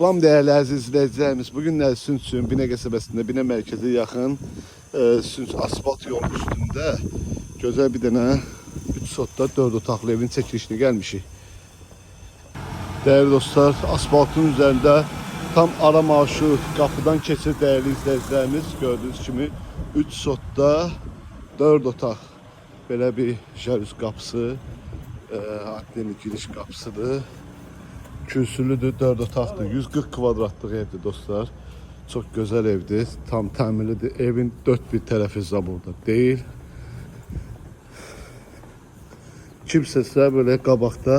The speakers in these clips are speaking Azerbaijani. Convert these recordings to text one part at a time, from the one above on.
Salam değerli əziz izləyicilərimiz. Bugün Nərsin üçün Binə qəsəbəsində, Binə mərkəzi yaxın asfalt yolun üstündə gözəl bir dənə 3 sotda 4 otaqlı evin çəkilişine gəlmişik. Değerli dostlar, asfaltın üzərində tam ara marşrut qapıdan keçir değerli izləyicilərimiz. Gördüğünüz kimi 3 sotda 4 otaq. Belə bir jalüz qapısı, adliyenin giriş qapısıdır. Kürsülüdür, 4 otaqdır, 140 kvadratlıq evdir dostlar. Çok güzel evdir, tam təmirlidir. Evin 4 bir tərəfi zaborda değil. Kimsəsə böyle qabaqda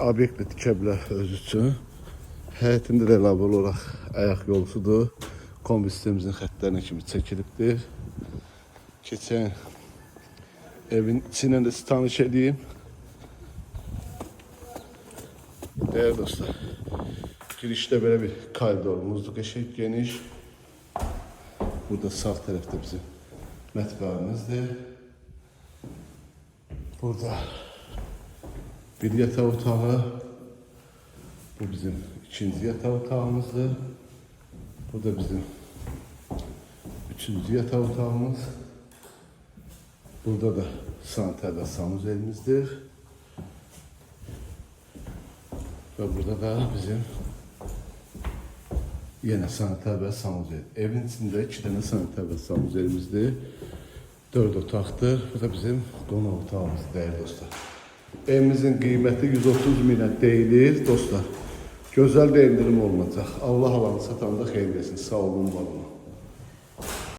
obyekt tikə bilər öz üçün. Həyətində də əlavə olaraq ayaq yolusudur. Kombi sistemimizin xəttlərinə kimi çəkilibdir. Keçən evin içindən də tanış edeyim. Değerli dostlar, girişte böyle bir koridorumuzdur, qəşəng geniş. Burada sağ tarafta bizim mətbəximizdir. Burada bir yataq otağı, bu bizim ikinci yataq otağımızdır. Burada bizim üçüncü yataq otağımız. Burada da saniter ve sanuzelimizdir. Ve burada da bizim yine saniter ve sanuzel. Evin içinde 2 tane saniter ve sanuzelimizdir. 4 otaqdır. Bu da bizim qonaq otağımız değerli dostlar. Evimizin qiyməti 130 minə deyilir dostlar. Gözəl bir indirim olunacaq. Allah alanı satanda xeyir versin. Sağ olun, var olun.